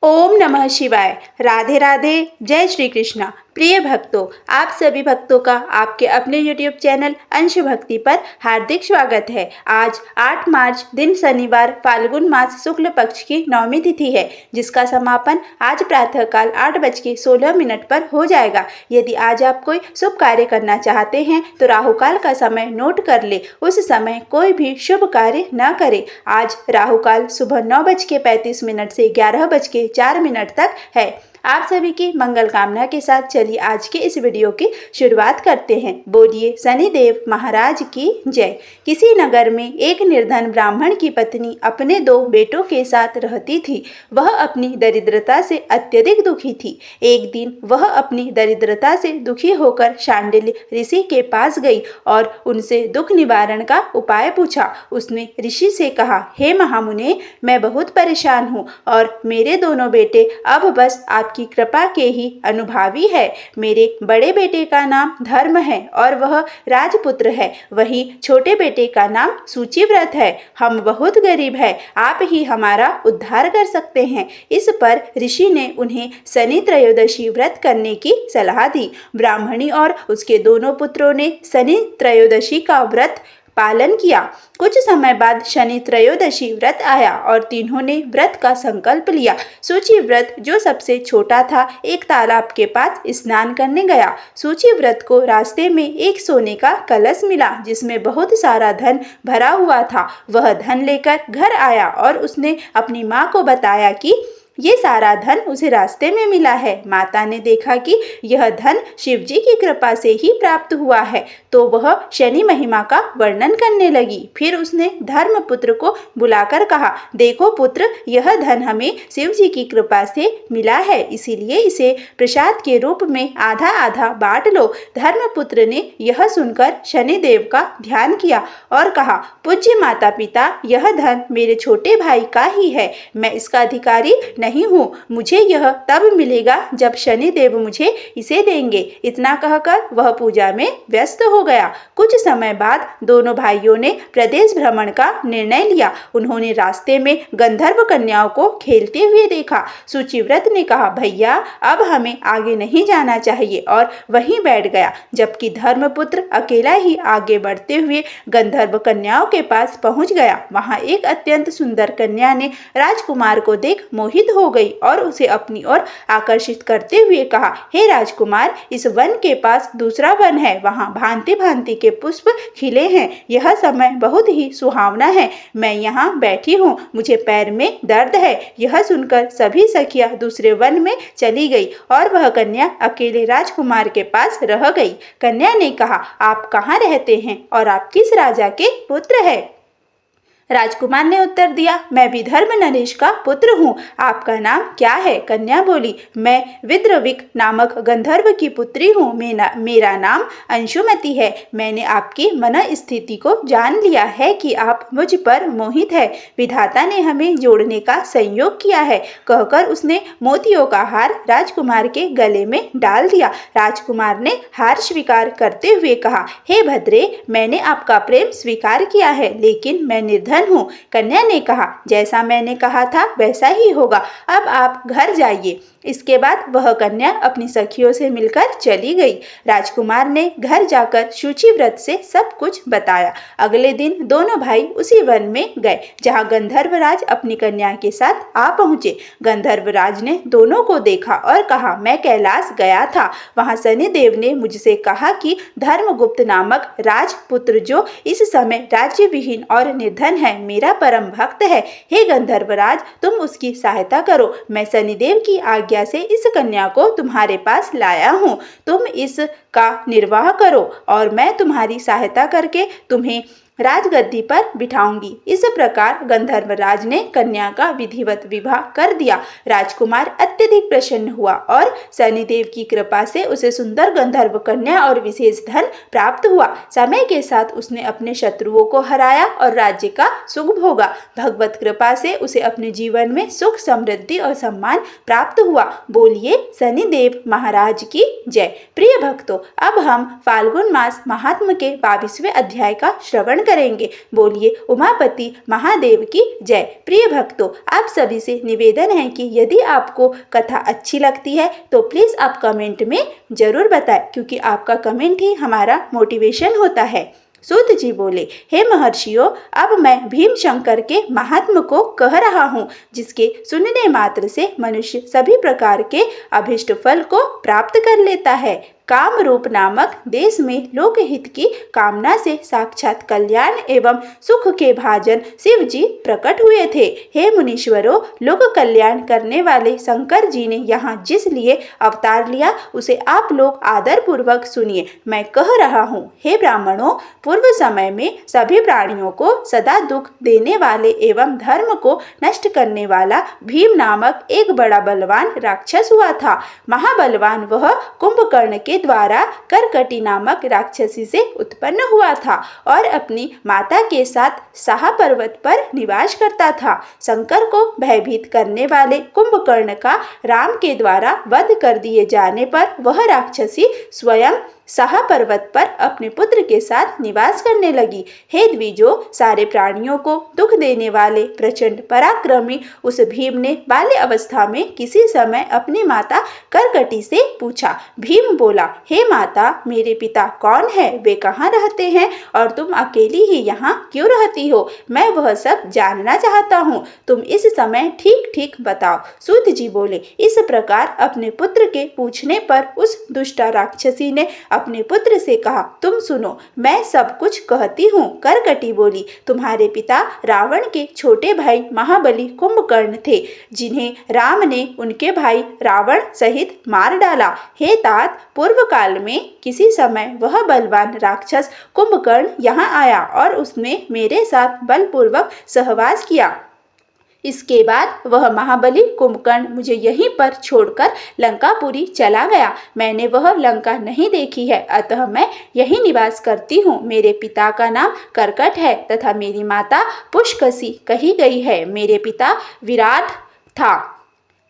ओम नमः शिवाय। राधे राधे। जय श्री कृष्णा। प्रिय भक्तों, आप सभी भक्तों का आपके अपने YouTube चैनल अंश भक्ति पर हार्दिक स्वागत है। आज 8 मार्च दिन शनिवार फाल्गुन मास शुक्ल पक्ष की नवमी तिथि है, जिसका समापन आज प्रातःकाल 8:16 पर हो जाएगा। यदि आज आप कोई शुभ कार्य करना चाहते हैं तो राहु काल का समय नोट कर ले, उस समय कोई भी शुभ कार्य न करे। आज राहु काल सुबह 9:35 से 11:04 तक है। आप सभी की मंगल कामना के साथ चलिए आज के इस वीडियो की शुरुआत करते हैं। बोलिए शनिदेव महाराज की जय। किसी नगर में एक निर्धन ब्राह्मण की पत्नी अपने 2 बेटों के साथ रहती थी। वह अपनी दरिद्रता से अत्यधिक दुखी थी। एक दिन वह अपनी दरिद्रता से दुखी होकर शांडिल्य ऋषि के पास गई और उनसे दुख निवारण का उपाय पूछा। उसने ऋषि से कहा, हे महामुने, मैं बहुत परेशान हूँ और मेरे दोनों बेटे अब बस आपकी कृपा के ही अनुभावी है। मेरे बड़े बेटे का नाम धर्म है और वह राजपुत्र है। वहीं छोटे बेटे का नाम सूचिव्रत है। हम बहुत गरीब है, आप ही हमारा उद्धार कर सकते हैं। इस पर ऋषि ने उन्हें शनि त्रयोदशी व्रत करने की सलाह दी। ब्राह्मणी और उसके दोनों पुत्रों ने शनि त्रयोदशी का व्रत पालन किया। कुछ समय बाद शनि त्रयोदशी व्रत आया और तीनों ने व्रत का संकल्प लिया। सूची व्रत, जो सबसे छोटा था, एक तालाब के पास स्नान करने गया। सूची व्रत को रास्ते में एक सोने का कलश मिला जिसमें बहुत सारा धन भरा हुआ था। वह धन लेकर घर आया और उसने अपनी माँ को बताया कि ये सारा धन उसे रास्ते में मिला है। माता ने देखा कि यह धन शिवजी की कृपा से ही प्राप्त हुआ है, तो वह शनि महिमा का वर्णन करने लगी। फिर उसने धर्मपुत्र को बुलाकर कहा, देखो पुत्र, यह धन हमें शिवजी की कृपा से मिला है, इसीलिए इसे प्रसाद के रूप में आधा आधा बांट लो। धर्मपुत्र ने यह सुनकर शनिदेव का ध्यान किया और कहा, पूज्य माता पिता, यह धन मेरे छोटे भाई का ही है, मैं इसका अधिकारी नहीं हूँ। मुझे यह तब मिलेगा जब शनिदेव मुझे इसे देंगे। इतना कहकर वह पूजा में व्यस्त हो गया। कुछ समय बाद दोनों भाइयों ने प्रदेश भ्रमण का निर्णय लिया। उन्होंने रास्ते में गंधर्व कन्याओं को खेलते हुए देखा। सूचिव्रत ने कहा, भैया, अब हमें आगे नहीं जाना चाहिए, और वहीं बैठ गया। जबकि धर्मपुत्र अकेला ही आगे बढ़ते हुए गंधर्व कन्याओं के पास पहुंच गया। वहां एक अत्यंत सुंदर कन्या ने राजकुमार को देख मोहित हो गई और उसे अपनी ओर आकर्षित करते हुए कहा, हे राजकुमार, इस वन के पास दूसरा वन है, वहां भांति भांति के पुष्प खिले हैं। यह समय बहुत ही सुहावना है। मैं यहाँ बैठी हूँ, मुझे पैर में दर्द है। यह सुनकर सभी सखियां दूसरे वन में चली गई और वह कन्या अकेले राजकुमार के पास रह गई। कन्या ने कहा, आप कहाँ रहते हैं और आप किस राजा के पुत्र है? राजकुमार ने उत्तर दिया, मैं विदर्भ नरेश का पुत्र हूँ। आपका नाम क्या है? कन्या बोली, मैं विद्रविक नामक गंधर्व की पुत्री हूँ। मेरा नाम अंशुमति है। मैंने आपकी मन स्थिति को जान लिया है कि आप मुझ पर मोहित है। विधाता ने हमें जोड़ने का संयोग किया है, कहकर उसने मोतियों का हार राजकुमार के गले में डाल दिया। राजकुमार ने हार स्वीकार करते हुए कहा, हे भद्रे, मैंने आपका प्रेम स्वीकार किया है, लेकिन मैं निर्धन हूँ। कन्या ने कहा, जैसा मैंने कहा था वैसा ही होगा। अब आप घर जाइए। इसके बाद वह कन्या अपनी सखियों से मिलकर चली गई। राजकुमार ने घर जाकर सूचिव्रत से सब कुछ बताया। अगले दिन दोनों भाई उसी वन में गए जहाँ गंधर्वराज अपनी कन्या के साथ आ पहुँचे। गंधर्वराज ने दोनों को देखा और कहा, मैं कैलाश गया था, वहाँ शनिदेव ने मुझसे कहा कि धर्मगुप्त नामक राजपुत्र, जो इस समय राज्य विहीन और निर्धन है, मेरा परम भक्त है। हे गंधर्वराज, तुम उसकी सहायता करो। मैं शनिदेव की आज्ञा से इस कन्या को तुम्हारे पास लाया हूँ। तुम इसका निर्वाह करो और मैं तुम्हारी सहायता करके तुम्हें राजगद्दी पर बिठाऊंगी। इस प्रकार गंधर्वराज ने कन्या का विधिवत विवाह कर दिया। राजकुमार अत्यधिक प्रसन्न हुआ और शनिदेव की कृपा से उसे सुंदर गंधर्व कन्या और विशेष धन प्राप्त हुआ। समय के साथ उसने अपने शत्रुओं को हराया और राज्य का सुख भोगा। भगवत कृपा से उसे अपने जीवन में सुख, समृद्धि और सम्मान प्राप्त हुआ। बोलिए शनिदेव महाराज की जय। प्रिय भक्तों, अब हम फाल्गुन मास महात्म के 22वें अध्याय का श्रवण करेंगे। बोलिए उमापति महादेव की जय। प्रिय भक्तों, आप सभी से निवेदन है कि यदि आपको कथा अच्छी लगती है तो प्लीज आप कमेंट में जरूर बताएं, क्योंकि आपका कमेंट ही हमारा मोटिवेशन होता है। सूत जी बोले, हे महर्षियों, अब मैं भीम शंकर के महात्म को कह रहा हूँ, जिसके सुनने मात्र से मनुष्य सभी प्रकार के अभिष्ट फल को प्राप्त कर लेता है। काम रूप नामक देश में लोकहित की कामना से साक्षात कल्याण एवं सुख के भाजन शिव जी प्रकट हुए थे। हे मुनीश्वरों, लोक कल्याण करने वाले शंकर जी ने यहाँ जिस लिए अवतार लिया उसे आप लोग आदर पूर्वक सुनिए। मैं कह रहा हूँ, हे ब्राह्मणों, पूर्व समय में सभी प्राणियों को सदा दुख देने वाले एवं धर्म को नष्ट करने वाला भीम नामक एक बड़ा बलवान राक्षस हुआ था। महाबलवान वह कुंभकर्ण के द्वारा करकटी नामक राक्षसी से उत्पन्न हुआ था और अपनी माता के साथ साहा पर्वत पर निवास करता था। शंकर को भयभीत करने वाले कुंभकर्ण का राम के द्वारा वध कर दिए जाने पर वह राक्षसी स्वयं साहा पर्वत पर अपने पुत्र के साथ निवास करने लगी। हे द्विजो, सारे प्राणियों को दुख देने वाले प्रचंड पराक्रमी उस भीम ने बाल्य अवस्था में किसी समय अपनी माता करकटी से पूछा। भीम बोला, हे माता, मेरे पिता कौन है, वे कहाँ रहते हैं और तुम अकेली ही यहाँ क्यों रहती हो? मैं वह सब जानना चाहता हूँ, तुम इस समय ठीक ठीक बताओ। सूत जी बोले, इस प्रकार अपने पुत्र के पूछने पर उस दुष्टा राक्षसी ने अपने पुत्र से कहा, तुम सुनो, मैं सब कुछ कहती हूँ। करकटी बोली, तुम्हारे पिता रावण के छोटे भाई महाबली कुंभकर्ण थे, जिन्हें राम ने उनके भाई रावण सहित मार डाला। हे तात, पूर्व काल में किसी समय वह बलवान राक्षस कुंभकर्ण यहाँ आया और उसने मेरे साथ बलपूर्वक सहवास किया। इसके बाद वह महाबली कुंभकर्ण मुझे यहीं पर छोड़कर लंकापुरी चला गया। मैंने वह लंका नहीं देखी है, अतः मैं यहीं निवास करती हूँ। मेरे पिता का नाम करकट है तथा मेरी माता पुष्कसी कही गई है।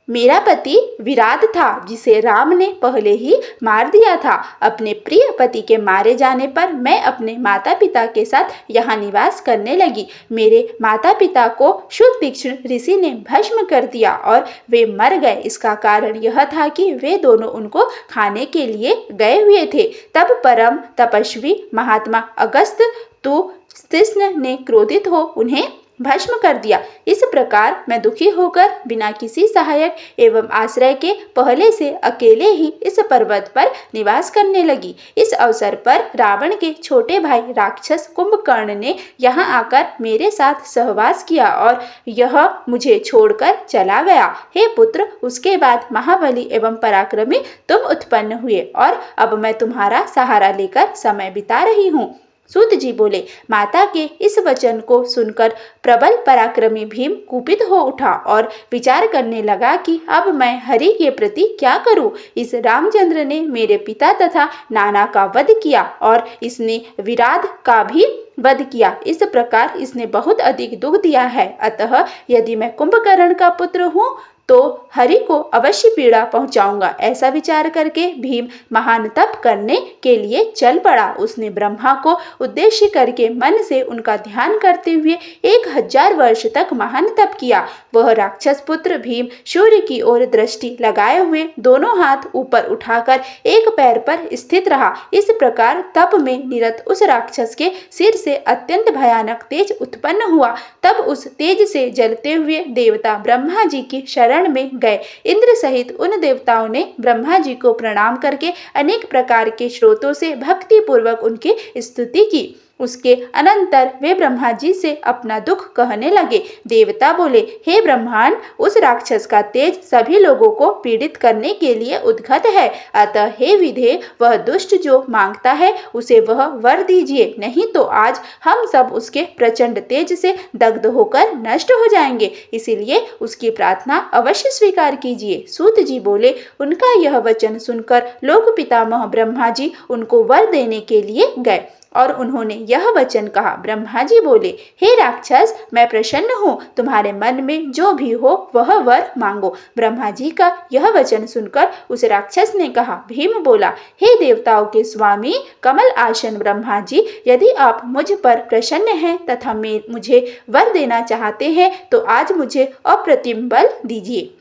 मेरा पति विराट था, जिसे राम ने पहले ही मार दिया था। अपने प्रिय पति के मारे जाने पर मैं अपने माता पिता के साथ यहाँ निवास करने लगी। मेरे माता पिता को सुतीक्ष्ण ऋषि ने भस्म कर दिया और वे मर गए। इसका कारण यह था कि वे दोनों उनको खाने के लिए गए हुए थे। तब परम तपस्वी महात्मा अगस्त कृष्ण ने क्रोधित हो उन्हें भस्म कर दिया। इस प्रकार मैं दुखी होकर बिना किसी सहायक एवं आश्रय के पहले से अकेले ही इस पर्वत पर निवास करने लगी। इस अवसर पर रावण के छोटे भाई राक्षस कुंभकर्ण ने यहाँ आकर मेरे साथ सहवास किया और यह मुझे छोड़कर चला गया। हे पुत्र, उसके बाद महाबली एवं पराक्रमी तुम उत्पन्न हुए और अब मैं तुम्हारा सहारा लेकर समय बिता रही हूँ। सूत जी बोले, माता के इस वचन को सुनकर प्रबल पराक्रमी भीम कुपित हो उठा और विचार करने लगा कि अब मैं हरि के प्रति क्या करूं। इस रामचंद्र ने मेरे पिता तथा नाना का वध किया और इसने विराट का भी वध किया। इस प्रकार इसने बहुत अधिक दुख दिया है, अतः यदि मैं कुंभकर्ण का पुत्र हूँ तो हरि को अवश्य पीड़ा पहुंचाऊंगा। ऐसा विचार करके भीम महान तप करने के लिए चल पड़ा। उसने ब्रह्मा को उद्देश्य करके मन से उनका ध्यान करते हुए 1000 वर्ष तक महान तप किया। वह राक्षस पुत्र भीम सूर्य की ओर दृष्टि लगाए हुए दोनों हाथ ऊपर उठाकर एक पैर पर स्थित रहा। इस प्रकार तप में निरत उस राक्षस के सिर से अत्यंत भयानक तेज उत्पन्न हुआ। तब उस तेज से जलते हुए देवता ब्रह्मा जी की शरण में गए। इंद्र सहित उन देवताओं ने ब्रह्मा जी को प्रणाम करके अनेक प्रकार के स्रोतों से भक्ति पूर्वक उनकी स्तुति की। उसके अनंतर वे ब्रह्मा जी से अपना दुख कहने लगे। देवता बोले, हे ब्रह्मांड, उस राक्षस का तेज सभी लोगों को पीड़ित करने के लिए उद्गत है, अतः हे विधे, वह दुष्ट जो मांगता है उसे वह वर दीजिए, नहीं तो आज हम सब उसके प्रचंड तेज से दग्ध होकर नष्ट हो जाएंगे, इसीलिए उसकी प्रार्थना अवश्य स्वीकार कीजिए। सूत जी बोले, उनका यह वचन सुनकर लोक पितामह ब्रह्मा जी उनको वर देने के लिए गए। और उन्होंने यह वचन कहा। ब्रह्मा जी बोले, हे राक्षस, मैं प्रसन्न हूँ, तुम्हारे मन में जो भी हो वह वर मांगो। ब्रह्मा जी का यह वचन सुनकर उस राक्षस ने कहा। भीम बोला, हे देवताओं के स्वामी कमल आसन ब्रह्मा जी, यदि आप मुझ पर प्रसन्न हैं तथा मुझे वर देना चाहते हैं तो आज मुझे अप्रतिम बल दीजिए।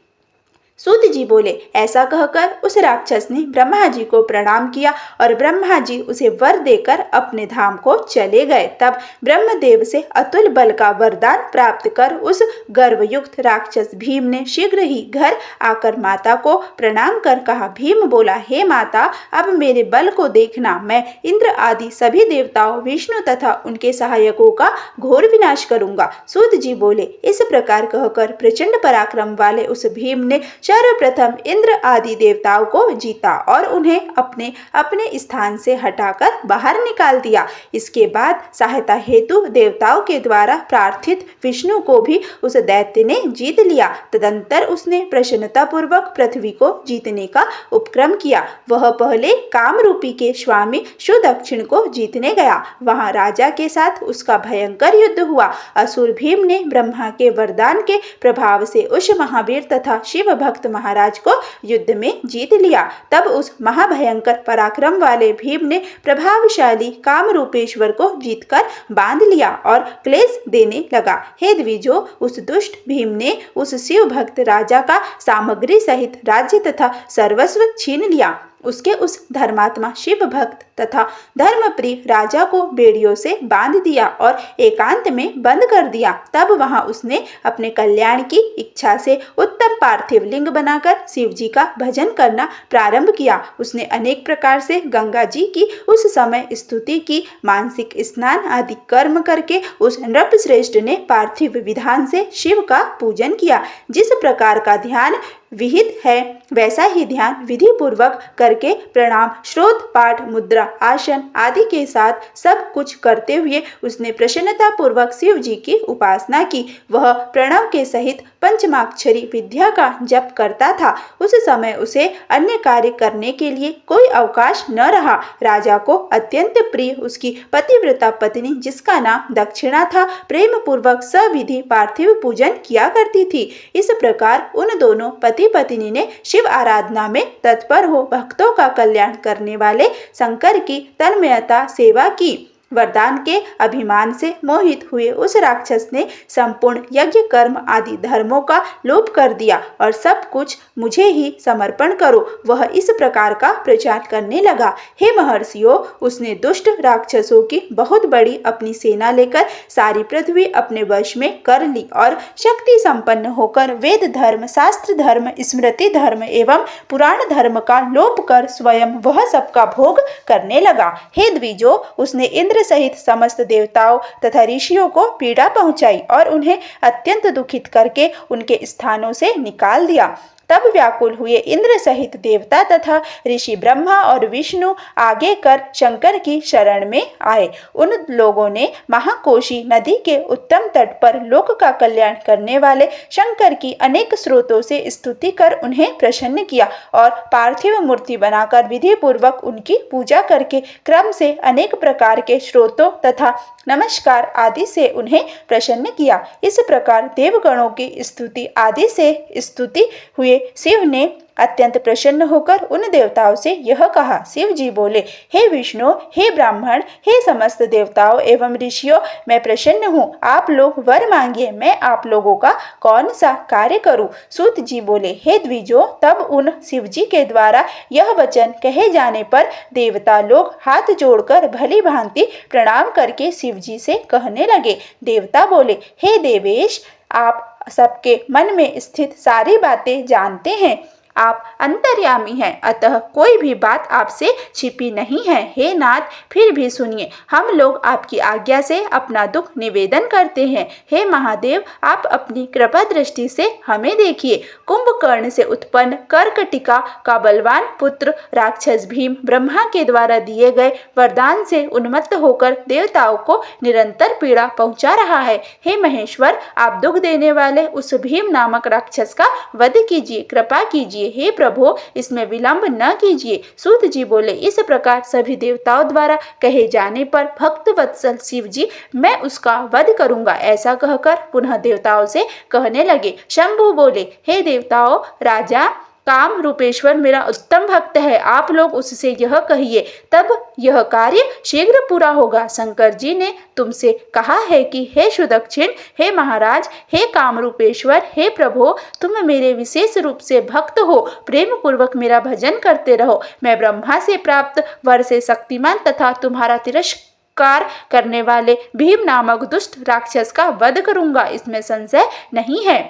सूत जी बोले, ऐसा कहकर उस राक्षस ने ब्रह्मा जी को प्रणाम किया और ब्रह्मा जी उसे वर देकर अपने धाम को चले गए। तब ब्रह्मदेव से अतुल बल का वरदान प्राप्त कर उस गर्वयुक्त राक्षस भीम ने शीघ्र ही घर आकर माता को प्रणाम कर कहा। भीम बोला, हे माता, अब मेरे बल को देखना, मैं इंद्र आदि सभी देवताओं, विष्णु तथा उनके सहायकों का घोर विनाश करूंगा। सूत जी बोले, इस प्रकार कहकर प्रचंड पराक्रम वाले उस भीम ने सर्वप्रथम इंद्र आदि देवताओं को जीता और उन्हें अपने अपने स्थान से हटाकर बाहर निकाल दिया। इसके बाद सहायता हेतु देवताओं के द्वारा प्रार्थित विष्णु को भी उस दैत्य ने जीत लिया। तदंतर उसने प्रसन्नता पूर्वक पृथ्वी को जीतने का उपक्रम किया। वह पहले काम रूपी के स्वामी सुदक्षिण को जीतने गया। वहां राजा के साथ उसका भयंकर युद्ध हुआ। असुर भीम ने ब्रह्मा के वरदान के प्रभाव से उस महावीर तथा शिव भक्त महाराज को युद्ध में जीत लिया। तब उस महाभयंकर पराक्रम वाले भीम ने प्रभावशाली काम रूपेश्वर को जीतकर बांध लिया और क्लेश देने लगा। हे द्विजो, उस दुष्ट भीम ने उस शिव भक्त राजा का सामग्री सहित राज्य तथा सर्वस्व छीन लिया। उसके उस धर्मात्मा शिव भक्त तथा धर्मप्रिय राजा को बेड़ियों से बांध दिया और एकांत में बंद कर दिया। तब वहां उसने अपने कल्याण की इच्छा से उत्तम पार्थिव लिंग बनाकर शिव जी का भजन करना प्रारंभ किया। उसने अनेक प्रकार से गंगा जी की उस समय स्तुति की, मानसिक स्नान आदि कर्म करके उस नृपश्रेष्ठ ने पार्थिव विधान से शिव का पूजन किया। जिस प्रकार का ध्यान विहित है वैसा ही ध्यान विधि पूर्वक करके प्रणाम, श्रोत, पाठ, मुद्रा, आसन आदि के साथ सब कुछ करते हुए उसने प्रसन्नता पूर्वक शिव जी की उपासना की। वह प्रणव के सहित पंचमाक्षरी विद्या का जप करता था। उस समय उसे अन्य कार्य करने के लिए कोई अवकाश न रहा। राजा को अत्यंत प्रिय उसकी पतिव्रता पत्नी, जिसका नाम दक्षिणा था, प्रेम पूर्वक सविधि पार्थिव पूजन किया करती थी। इस प्रकार उन दोनों पति पत्नी ने शिव आराधना में तत्पर हो भक्तों का कल्याण करने वाले शंकर की तन्मयता सेवा की। वरदान के अभिमान से मोहित हुए उस राक्षस ने संपूर्ण यज्ञ कर्म आदि धर्मों का लोप कर दिया और सब कुछ मुझे ही समर्पण करो, वह इस प्रकार का प्रचार करने लगा। हे महर्षियों, उसने दुष्ट राक्षसों की बहुत बड़ी अपनी सेना लेकर सारी पृथ्वी अपने वश में कर ली और शक्ति संपन्न होकर वेद धर्म, शास्त्र धर्म, स्मृति धर्म एवं पुराण धर्म का लोप कर स्वयं वह सबका भोग करने लगा। हे द्विजो, उसने इंद्र सहित समस्त देवताओं तथा ऋषियों को पीड़ा पहुंचाई और उन्हें अत्यंत दुखित करके उनके स्थानों से निकाल दिया। तब व्याकुल हुए इंद्र सहित देवता तथा ऋषि ब्रह्मा और विष्णु आगे कर शंकर की शरण में आए। उन लोगों ने महाकोशी नदी के उत्तम तट पर लोक का कल्याण करने वाले शंकर की अनेक स्रोतों से स्तुति कर उन्हें प्रसन्न किया और पार्थिव मूर्ति बनाकर विधि पूर्वक उनकी पूजा करके क्रम से अनेक प्रकार के स्रोतों तथा नमस्कार आदि से उन्हें प्रसन्न किया। इस प्रकार देवगणों की स्तुति आदि से स्तुति हुए शिव ने अत्यंत प्रसन्न होकर उन देवताओं से यह कहा। शिव जी बोले, हे विष्णु, हे ब्राह्मण, हे समस्त देवताओं एवं ऋषियों, मैं प्रसन्न हूँ। आप लोग वर मांगिए, मैं आप लोगों का कौन सा कार्य करूँ। सूत जी बोले, हे द्विजो, तब उन शिव जी के द्वारा यह वचन कहे जाने पर देवता लोग हाथ जोड़कर भली भांति प्रणाम करके शिव जी से कहने लगे। देवता बोले, हे देवेश, आप सबके मन में स्थित सारी बातें जानते हैं, आप अंतर्यामी हैं, अतः कोई भी बात आपसे छिपी नहीं है। हे नाथ, फिर भी सुनिए, हम लोग आपकी आज्ञा से अपना दुख निवेदन करते हैं। हे महादेव, आप अपनी कृपा दृष्टि से हमें देखिए। कुंभकर्ण से उत्पन्न कर्कटिका का बलवान पुत्र राक्षस भीम ब्रह्मा के द्वारा दिए गए वरदान से उन्मत्त होकर देवताओं को निरंतर पीड़ा पहुंचा रहा है। हे महेश्वर, आप दुख देने वाले उस भीम नामक राक्षस का वध कीजिए, कृपा कीजिए। कीजिए, हे प्रभु इसमें विलंब न कीजिए। सूत जी बोले, इस प्रकार सभी देवताओं द्वारा कहे जाने पर भक्त वत्सल शिव जी मैं उसका वध करूंगा ऐसा कहकर पुनः देवताओं से कहने लगे। शंभु बोले, हे देवताओं, राजा काम रूपेश्वर मेरा उत्तम भक्त है, आप लोग उससे यह कहिए, तब यह कार्य शीघ्र पूरा होगा। शंकर जी ने तुमसे कहा है कि हे सुदक्षिण, हे महाराज, हे काम रूपेश्वर, हे प्रभु, तुम मेरे विशेष रूप से भक्त हो, प्रेम पूर्वक मेरा भजन करते रहो। मैं ब्रह्मा से प्राप्त वर से शक्तिमान तथा तुम्हारा तिरस्कार करने वाले भीम नामक दुष्ट राक्षस का वध करूंगा, इसमें संशय नहीं है।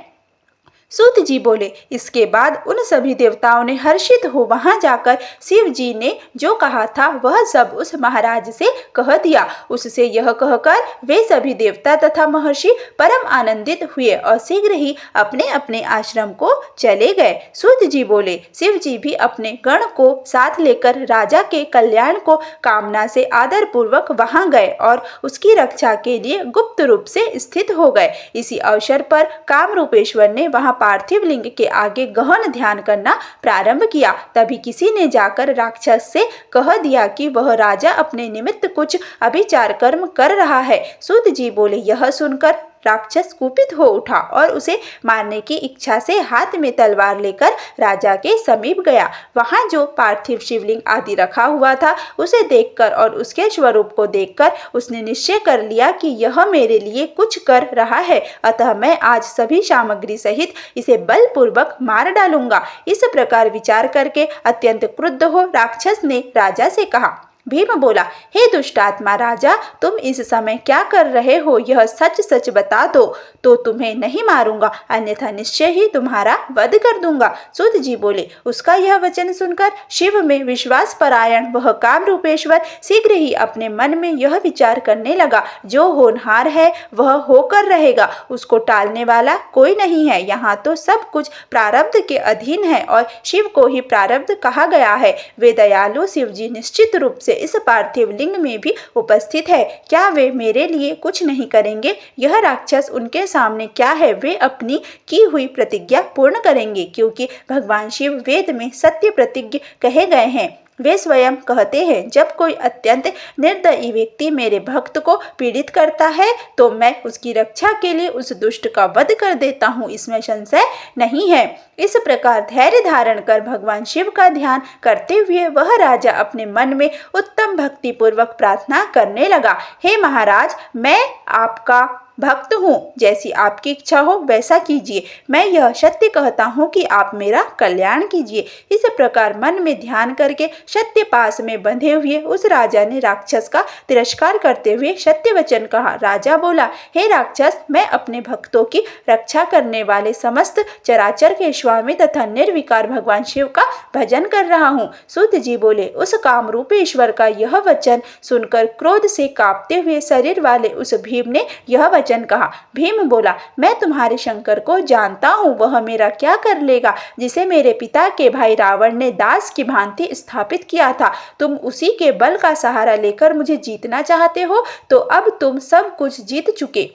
सूत जी बोले, इसके बाद उन सभी देवताओं ने हर्षित हो वहां जाकर शिव जी ने जो कहा था वह सब उस महाराज से कह दिया। उससे यह कहकर वे सभी देवता तथा महर्षि परम आनंदित हुए और शीघ्र ही अपने अपने आश्रम को चले गए। सूत जी बोले, शिव जी भी अपने गण को साथ लेकर राजा के कल्याण को कामना से आदर पूर्वक वहां गए और उसकी रक्षा के लिए गुप्त रूप से स्थित हो गए। इसी अवसर पर काम रूपेश्वर ने वहां पार्थिव लिंग के आगे गहन ध्यान करना प्रारंभ किया। तभी किसी ने जाकर राक्षस से कह दिया कि वह राजा अपने निमित्त कुछ अभिचार कर्म कर रहा है। सूत जी बोले, यह सुनकर राक्षस कुपित हो उठा और उसे मारने की इच्छा से हाथ में तलवार लेकर राजा के समीप गया। वहां जो पार्थिव शिवलिंग आदि रखा हुआ था उसे देखकर और उसके स्वरूप को देखकर उसने निश्चय कर लिया कि यह मेरे लिए कुछ कर रहा है, अतः मैं आज सभी सामग्री सहित इसे बलपूर्वक मार डालूंगा। इस प्रकार विचार करके अत्यंत क्रुद्ध हो राक्षस ने राजा से कहा। भीम बोला, हे दुष्टात्मा राजा, तुम इस समय क्या कर रहे हो, यह सच सच बता दो तो तुम्हें नहीं मारूंगा, अन्यथा निश्चय ही तुम्हारा वध कर दूंगा। सूत जी बोले, उसका यह वचन सुनकर शिव में विश्वास परायण वह काम रूपेश्वर शीघ्र ही अपने मन में यह विचार करने लगा, जो होनहार है वह होकर रहेगा, उसको टालने वाला कोई नहीं है। यहाँ तो सब कुछ प्रारब्ध के अधीन है और शिव को ही प्रारब्ध कहा गया है। वे दयालु शिव जी निश्चित रूप से इस पार्थिव लिंग में भी उपस्थित है, क्या वे मेरे लिए कुछ नहीं करेंगे? यह राक्षस उनके सामने क्या है, वे अपनी की हुई प्रतिज्ञा पूर्ण करेंगे, क्योंकि भगवान शिव वेद में सत्य प्रतिज्ञ कहे गए हैं। वे स्वयं कहते हैं, जब कोई अत्यंत निर्दयी व्यक्ति मेरे भक्त को पीड़ित करता है तो मैं उसकी रक्षा के लिए उस दुष्ट का वध कर देता हूँ, इसमें संशय नहीं है। इस प्रकार धैर्य धारण कर भगवान शिव का ध्यान करते हुए वह राजा अपने मन में उत्तम भक्ति पूर्वक प्रार्थना करने लगा। हे महाराज, मैं आपका भक्त हूँ, जैसी आपकी इच्छा हो वैसा कीजिए। मैं यह सत्य कहता हूँ कि आप मेरा कल्याण कीजिए। इस प्रकार मन में ध्यान करके सत्य पास में बंधे हुए उस राजा ने राक्षस का तिरस्कार करते हुए सत्य वचन कहा। राजा बोला, हे राक्षस, मैं अपने भक्तों की रक्षा करने वाले समस्त चराचर के स्वामी तथा निर्विकार भगवान शिव का भजन कर रहा हूँ। सूत जी बोले, उस काम रूप ईश्वर का यह वचन सुनकर क्रोध से कांपते हुए शरीर वाले उस भीम ने यह वचन कहा। भीम बोला, मैं तुम्हारे शंकर को जानता हूँ, वह मेरा क्या कर लेगा, जिसे मेरे पिता के भाई रावण ने दास की भांति स्थापित किया था। तुम उसी के बल का सहारा लेकर मुझे जीतना चाहते हो, तो अब तुम सब कुछ जीत चुके,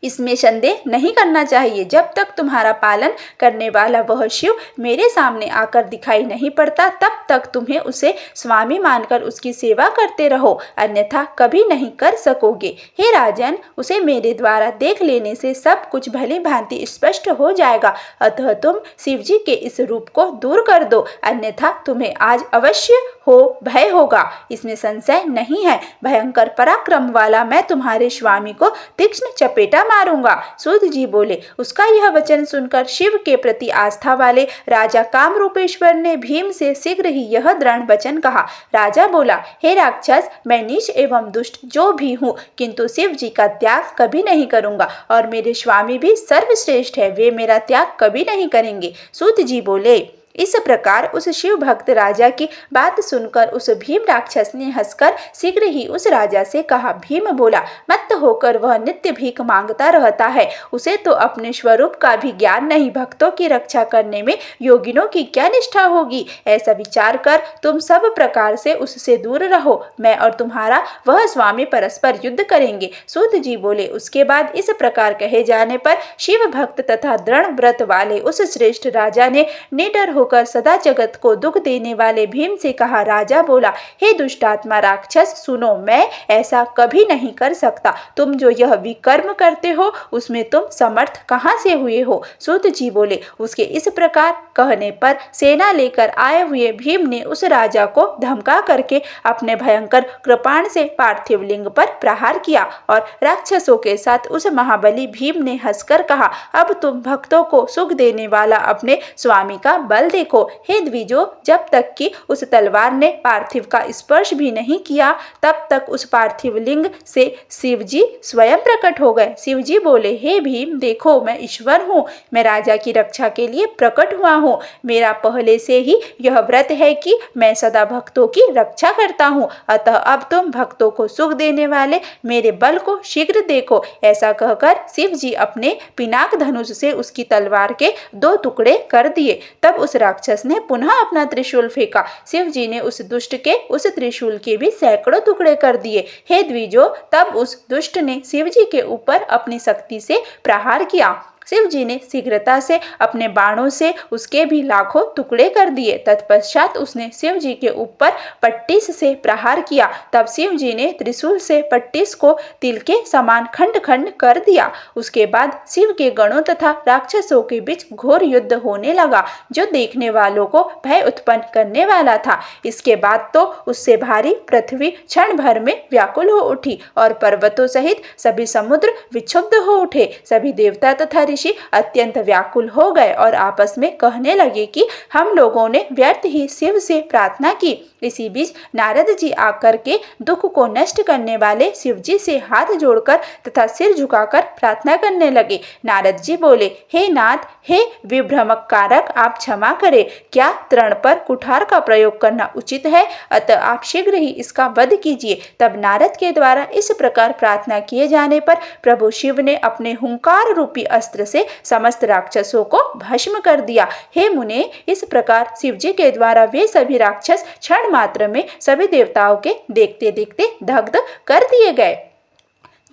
इसमें संदेह नहीं करना चाहिए। जब तक तुम्हारा पालन करने वाला वह शिव मेरे सामने आकर दिखाई नहीं पड़ता, तब तक तुम्हें उसे स्वामी मानकर उसकी सेवा करते रहो, अन्यथा कभी नहीं कर सकोगे। हे राजन, उसे मेरे द्वारा देख लेने से सब कुछ भली भांति स्पष्ट हो जाएगा, अतः तुम शिव जी के इस रूप को दूर कर दो, अन्यथा तुम्हें आज अवश्य हो भय होगा, इसमें संशय नहीं है। भयंकर पराक्रम वाला मैं तुम्हारे स्वामी को तीक्ष्ण चपेटा मारूंगा। सूत जी बोले, उसका यह वचन सुनकर शिव के प्रति आस्था वाले राजा कामरूपेश्वर ने भीम से शीघ्र ही यह दृढ़ वचन कहा। राजा बोला, हे राक्षस, मैं नीच एवं दुष्ट जो भी हूँ, किंतु शिव जी का त्याग कभी नहीं करूंगा और मेरे स्वामी भी सर्वश्रेष्ठ है, वे मेरा त्याग कभी नहीं करेंगे। सूत जी बोले, इस प्रकार उस शिव भक्त राजा की बात सुनकर उस भीम राक्षस ने हंसकर शीघ्र ही उस राजा से कहा। भीम बोला, मत होकर वह नित्य भीख मांगता रहता है, उसे तो अपने स्वरूप का भी ज्ञान नहीं, भक्तों की रक्षा करने में योगिनों की क्या निष्ठा होगी। ऐसा विचार कर तुम सब प्रकार से उससे दूर रहो, मैं और तुम्हारा वह स्वामी परस्पर युद्ध करेंगे। सूत जी बोले, उसके बाद इस प्रकार कहे जाने पर शिव भक्त तथा दृढ़ व्रत वाले उस श्रेष्ठ राजा ने निडर होकर सदा जगत को दुख देने वाले भीम से कहा। राजा बोला, हे दुष्टात्मा राक्षस, सुनो, मैं ऐसा कभी नहीं कर सकता। तुम जो यह विकर्म करते हो उसमें तुम समर्थ कहाँ से हुए हो? सूत जी बोले, उसके इस प्रकार कहने पर सेना लेकर आए हुए भीम ने उस राजा को धमका करके अपने भयंकर कृपाण से पार्थिव लिंग पर प्रहार किया और राक्षसों के साथ उस महाबली भीम ने हंसकर कहा, अब तुम भक्तों को सुख देने वाला अपने स्वामी का बल देखो। हे द्विजो, जब तक कि उस तलवार ने पार्थिव का स्पर्श भी नहीं किया तब तक उस पार्थिव लिंग से शिव जी स्वयं प्रकट हो गए। शिव जी बोले, हे भीम, देखो, मैं ईश्वर हूँ, मैं राजा की रक्षा के लिए प्रकट हुआ हूँ। मेरा पहले से ही यह व्रत है कि मैं सदा भक्तों की रक्षा करता हूँ, अतः अब तुम भक्तों को सुख देने वाले मेरे बल को शीघ्र देखो। ऐसा कहकर शिव जी अपने पिनाक धनुष से उसकी तलवार के 2 टुकड़े कर दिए। तब उस राक्षस ने पुनः अपना त्रिशूल फेंका। शिव जी ने उस दुष्ट के उस त्रिशूल के भी सैकड़ों टुकड़े कर दिए। हे द्विजो, तब उस दुष्ट ने शिव जी के ऊपर अपनी शक्ति से प्रहार किया। शिव जी ने शीघ्रता से अपने बाणों से उसके भी लाखों टुकड़े कर दिए। तत्पश्चात उसने शिव जी के ऊपर पट्टिस से प्रहार किया। तब शिव जी ने त्रिशूल से पट्टिस को तिल के समान खंड खंड कर दिया। उसके बाद शिव के गणों तथा राक्षसों के बीच घोर युद्ध होने लगा, जो देखने वालों को भय उत्पन्न करने वाला था। इसके बाद तो उससे भारी पृथ्वी क्षण भर में व्याकुल हो उठी और पर्वतों सहित सभी समुद्र विक्षुब्ध हो उठे। सभी देवता तथा अत्यंत व्याकुल हो गए और आपस में कहने लगे कि हम लोगों ने व्यर्थ ही शिव से प्रार्थना की। इसी बीच नारद जी आकर के दुख को नष्ट करने वाले शिव जी से हाथ जोड़कर तथा सिर झुकाकर प्रार्थना करने लगे। नारद जी बोले, हे नाथ, हे विभ्रमक कारक, आप क्षमा करें, क्या तृण पर कुठार का प्रयोग करना उचित है? अतः आप शीघ्र ही इसका वध कीजिए। तब नारद के द्वारा इस प्रकार प्रार्थना किए जाने पर प्रभु शिव ने अपने हुंकार रूपी अस्त्र से समस्त राक्षसों को भस्म कर दिया। हे मुने, इस प्रकार शिव जी के द्वारा वे सभी राक्षस क्षण मात्र में सभी देवताओं के देखते देखते दग्ध कर दिए गए।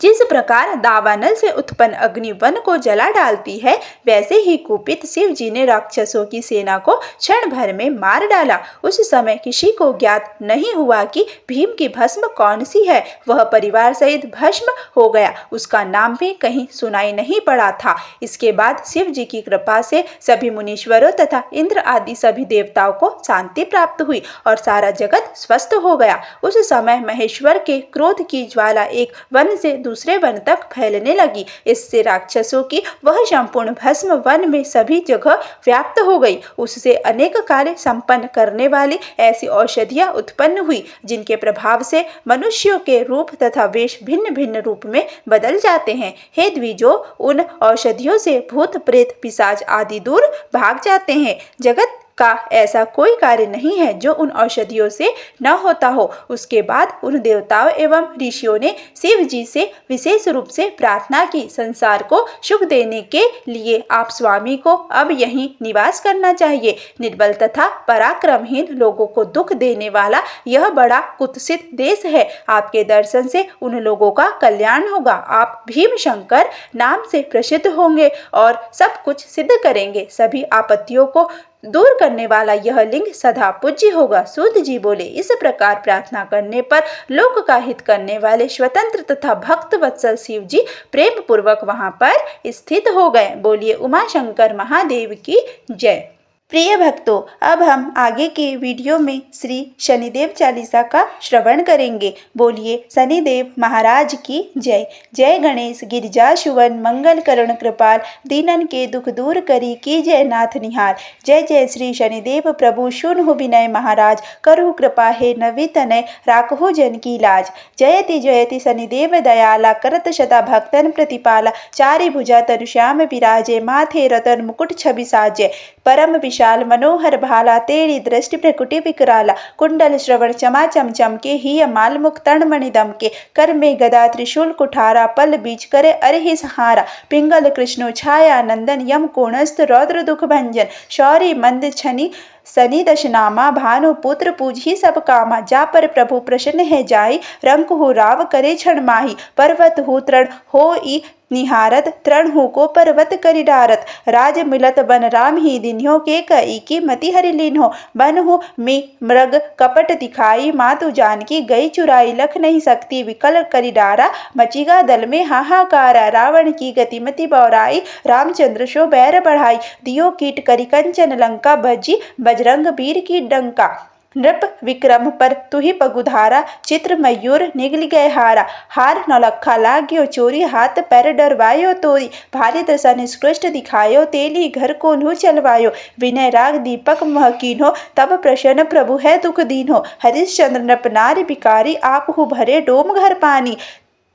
जिस प्रकार दावानल से उत्पन्न अग्नि वन को जला डालती है, वैसे ही कुपित शिव जी ने राक्षसों की सेना को क्षण भर में मार डाला। उस समय किसी को ज्ञात नहीं हुआ कि भीम की भस्म कौन सी है। वह परिवार सहित भस्म हो गया, उसका नाम भी कहीं सुनाई नहीं पड़ा था। इसके बाद शिव जी की कृपा से सभी मुनीश्वरों तथा इंद्र आदि सभी देवताओं को शांति प्राप्त हुई और सारा जगत स्वस्थ हो गया। उस समय महेश्वर के क्रोध की ज्वाला एक वन से दूसरे वन तक फैलने लगी। इससे राक्षसों की वह संपूर्ण भस्म वन में सभी जगह व्याप्त हो गई। उससे अनेक कार्य संपन्न करने वाली ऐसी औषधियां उत्पन्न हुई, जिनके प्रभाव से मनुष्यों के रूप तथा वेश भिन्न भिन्न रूप में बदल जाते हैं। हे द्विजो, उन औषधियों से भूत प्रेत पिशाच आदि दूर भाग जाते हैं। जगत का ऐसा कोई कार्य नहीं है जो उन औषधियों से न होता हो। उसके बाद उन देवताओं एवं ऋषियों ने शिव जी से विशेष रूप से प्रार्थना की, संसार को सुख देने के लिए आप स्वामी को अब यहीं निवास करना चाहिए। निर्बल तथा पराक्रमहीन लोगों को दुख देने वाला यह बड़ा कुत्सित देश है। आपके दर्शन से उन लोगों का कल्याण होगा। आप भीम शंकर नाम से प्रसिद्ध होंगे और सब कुछ सिद्ध करेंगे। सभी आपत्तियों को दूर करने वाला यह लिंग सदा पूज्य होगा। सूत जी बोले, इस प्रकार प्रार्थना करने पर लोक का हित करने वाले स्वतंत्र तथा भक्त वत्सल शिव जी प्रेम पूर्वक वहां पर स्थित हो गए। बोलिए उमा शंकर महादेव की जय। प्रिय भक्तों, अब हम आगे के वीडियो में श्री शनिदेव चालीसा का श्रवण करेंगे। बोलिए शनिदेव महाराज की जय। जय गणेश गिरिजा सुवन मंगल करुण कृपाल, दीनन के दुख दूर करी की जय नाथ निहार। जय जय श्री शनिदेव प्रभु सुनहु विनय महाराज, करहु कृपा हे नवि तनय राखहु जन की लाज। जयति जयति शनिदेव दयाला, करत सदा भक्तन प्रतिपाला। चारि भुजा तनु श्याम विराजे, माथे रतन मुकुट छवि साजे। परम विशाल मनोहर भाला, तेरी दृष्टि प्रकुटि विकराला। कुंडल श्रवण चमा चमचम के, हिय माल मुख तर्ण मणि दम के। कर में गदा त्रिशूल कुठारा, पल बीच करे अरहि सहारा। पिंगल कृष्णो छाया नंदन, यम कोणस्थ रौद्र दुख भंजन। शौरी मंद छनि शनि दशनामा, भानु पुत्र पूजी सब कामा। जा पर प्रभु प्रसन्न है जाई, रंक हो राव करे क्षण माही। पर्वत हो तृण हो ई निहारत तृणहु को पर्वत करि डारत। राज मिलत बन राम ही दिन्हो के कई की मति हरि लीन्हो। बनहु में मृग कपट दिखाई मातु जानकी गई चुराई। लख नहीं सकती विकल करि डारा मचिगा दल में हाहाकारा। रावण की गतिमति बौराई रामचंद्र सो बैर बढ़ाई। दियो कीट करि कंचन लंका भजी बजरंग वीर की डंका। नृप विक्रम पर तुहि पगुधारा चित्र मयूर निगल गए हारा। हार नौलखा लाग्यो चोरी हाथ पैर डरवायो तोरी। भारी दशा निष्कृष्ट दिखायो तेली घर को लू चलवायो। विनय राग दीपक महकीनो तब प्रसन्न प्रभु है दुख दीन्हो। हरिश्चंद्र नृप नारी बिकारी आपहु भरे डोम घर पानी।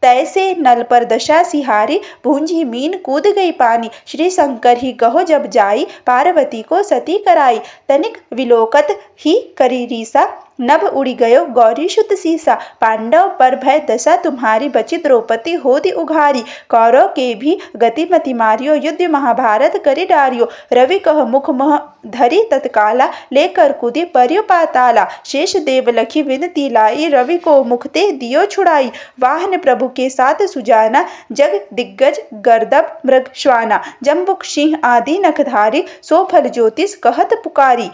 तैसे नल पर दशा सिहारी भूंजी मीन कूद गई पानी। श्री शंकर ही गहो जब जाई पार्वती को सती कराई। तनिक विलोकत ही करी रीसा नभ उड़ी गयो गौरी शुत सीसा। पांडव पर भय दशा तुम्हारी बची द्रौपदी होदी उघारी। कौरव के भी गतिमति मारियो युद्ध महाभारत करि डारियो। रवि कह मुख मह धरी तत्काला लेकर कूदी पर्यो पाताला। शेष देव लखी विनती लाई रवि को मुखते दियो छुड़ाई। वाहन प्रभु के साथ सुजाना जग दिग्गज गर्दब मृग श्वाना। जम्बुक सिंह आदि नखधारी सो फल ज्योतिष कहत पुकारी।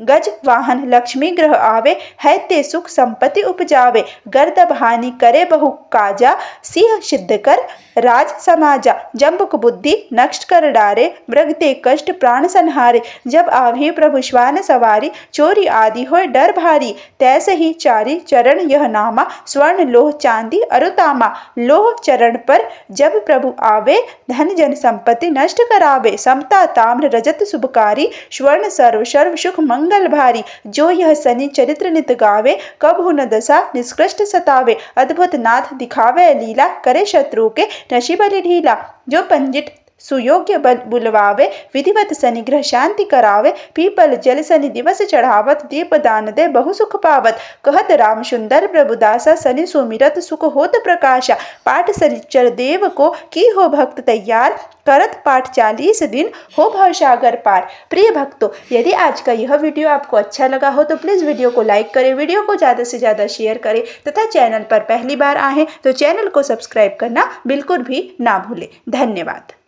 गज वाहन लक्ष्मी ग्रह आवे है ते सुख संपत्ति उपजावे। गर्दभ हानि करे बहु काजा सिंह सिद्ध कर राज समाजा। जम्बुक बुद्धि नष्ट कर डारे मृग ते कष्ट प्राण संहारे। जब आवी प्रभु श्वान सवारी चोरी आदि होय डर भारी। तैसे ही चारी चरण यह नामा स्वर्ण लोह चांदी अरुतामा। लोह चरण पर जब प्रभु आवे धन जन संपत्ति नष्ट करावे। समता ताम्र रजत शुभकारी स्वर्ण सर्व सर्व सुख मंगल भारी। जो यह शनि चरित्र नित गावे कबहु न दशा निष्कृष्ट सतावे। अद्भुत नाथ दिखावे लीला करे शत्रु के नशीब ढीला। जो पंडित सुयोग्य बल बुलवावे विधिवत शनि ग्रह शांति करावे। पीपल जल शनि दिवस चढ़ावत दीप दान दे बहु सुख पावत। कहत राम सुंदर प्रभुदासा शनि सुमिरत सुख होत प्रकाशा। पाठ शनिचर देव को की हो भक्त तैयार करत पाठ 40 दिन हो भवसागर पार। प्रिय भक्तों, यदि आज का यह वीडियो आपको अच्छा लगा हो तो प्लीज़ वीडियो को लाइक करें, वीडियो को ज़्यादा से ज़्यादा शेयर करें तथा चैनल पर पहली बार आए तो चैनल को सब्सक्राइब करना बिल्कुल भी ना भूलें। धन्यवाद।